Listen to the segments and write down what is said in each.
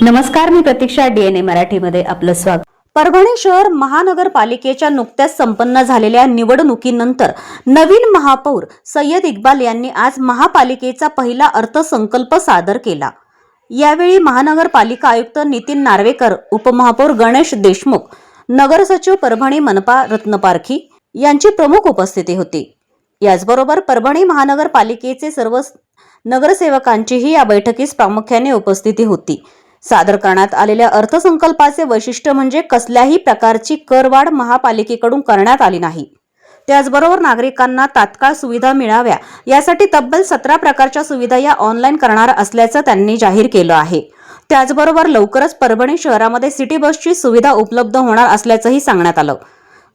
नमस्कार, मी प्रतीक्षा. DNA मराठीमध्ये आपलं स्वागत. परभणी शहर महानगरपालिकेच्या नुकत्याच संपन्न झालेल्या निवडणुकीनंतर नवीन महापौर सय्यद इक्बाल यांनी आज महापालिकेचा पहिला अर्थसंकल्प सादर केला. यावेळी महानगरपालिका आयुक्त नितीन नार्वेकर, उपमहापौर गणेश देशमुख, नगरसचिव परभणी मनपा रत्नपारखी यांची प्रमुख उपस्थिती होती. याचबरोबर परभणी महानगरपालिकेचे सर्व नगरसेवकांचीही या बैठकीस प्रामुख्याने उपस्थिती होती. सादर करण्यात आलेल्या अर्थसंकल्पाचे वैशिष्ट्य म्हणजे कसल्याही प्रकारची करवाढ महापालिकेकडून करण्यात आली नाही. त्याचबरोबर नागरिकांना तात्काळ सुविधा मिळाव्या यासाठी तब्बल 17 प्रकारच्या सुविधा या ऑनलाईन करणार असल्याचं त्यांनी जाहीर केलं आहे. त्याचबरोबर लवकरच परभणी शहरामध्ये सिटी बसची सुविधा उपलब्ध होणार असल्याचंही सांगण्यात आलं.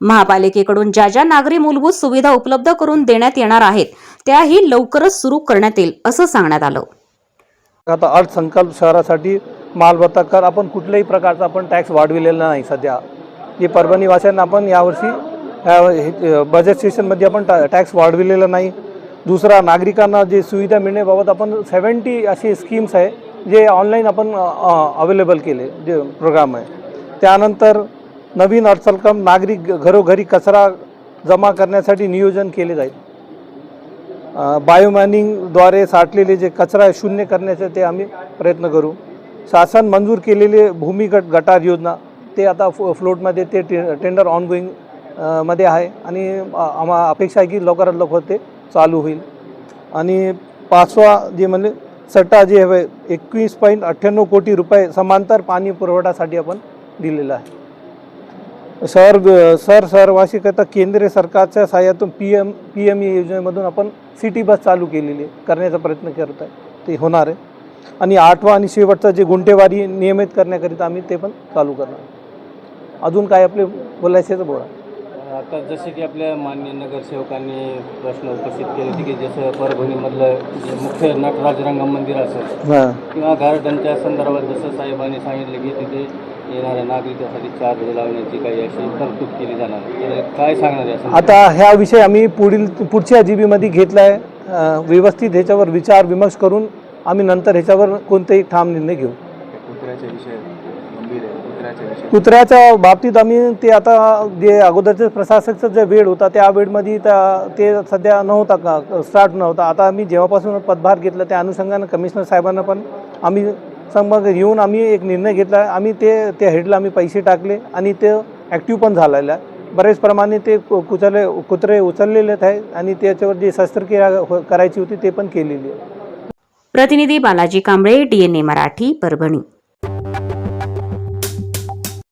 महापालिकेकडून ज्या ज्या नागरी मूलभूत सुविधा उपलब्ध करून देण्यात येणार आहेत त्याही लवकरच सुरू करण्यात येईल असं सांगण्यात आलं. आता अर्थसंकल्प शहरासाठी मालमत्ता कर आपण कुठल्याही प्रकारचा आपण टॅक्स वाढविलेला नाही. सध्या जे परभणी वासियांना आपण यावर्षी बजेट सेशनमध्ये आपण टॅक्स वाढविलेला नाही. दुसरा, नागरिकांना जे सुविधा मिळण्याबाबत आपण 70 असे स्कीम्स आहे जे ऑनलाईन आपण अवेलेबल केले, जे प्रोग्राम आहे. त्यानंतर नवीन अर्थसंकल्प नागरिक घरोघरी कचरा जमा करण्यासाठी नियोजन केले जाईल. बायोमायनिंगद्वारे साठलेले जे कचरा शून्य करण्याचे ते आम्ही प्रयत्न करू. शासन मंजूर केलेले भूमिगत गटार योजना ते आता फ्लोटमध्ये ते टेंडर ऑनगोईंग मध्ये आहे आणि आम्हाला अपेक्षा आहे की लवकरात लवकर ते चालू होईल. आणि पाचवा जे म्हणजे सट्टा जे आहे 21.98 कोटी रुपये समांतर पाणी पुरवठ्यासाठी आपण दिलेला आहे. शहरवासीकरता केंद्र सरकारच्या सहाय्यातून PME योजनेमधून आपण सिटी बस चालू केलेली करण्याचा प्रयत्न करत आहे, ते होणार आहे. आणि 8वा आणि शेवटचा जे गुंठेवारी नियमित करण्याकरिता आम्ही ते पण चालू करणार. अजून काय आपले बोलायचे तर बोला. आता जसे की आपल्या माननीय नगरसेवकांनी प्रश्न उपस्थित केले होते की जसं परभणीमधलं जे मुख्य नटराज रंग मंदिर असेल किंवा गार्डनच्या संदर्भात जसं साहेबांनी सांगितलं की तिथे येणाऱ्या नागरिकांसाठी चार्ज लावण्याची काही अशी तरतूद केली जाणार, तर काय सांगणार आहे? आता ह्या विषय आम्ही पुढच्या GB मध्ये घेतला आहे. व्यवस्थित ह्याच्यावर विचार विमर्श करून आम्ही नंतर ह्याच्यावर कोणतेही ठाम निर्णय घेऊ. कुत्र्याच्या बाबतीत आम्ही ते आता जे अगोदरचे प्रशासकचा जे वेळ होता त्या वेळमध्ये ते सध्या नव्हता का स्टार्ट नव्हता. आता आम्ही जेव्हापासून पदभार घेतला त्या अनुषंगाने कमिशनर साहेबांना पण आम्ही संपर्क घेऊन आम्ही एक निर्णय घेतला. आम्ही त्या हेडला आम्ही पैसे टाकले आणि ते ॲक्टिव्ह पण झालेलं आहे. बरेच प्रमाणे ते कुत्रे उचललेले आहेत आणि त्याच्यावर जी शस्त्रक्रिया करायची होती ते पण केलेली आहे. प्रतिनिधी बालाजी कांबळे, DNA मराठी, परभणी.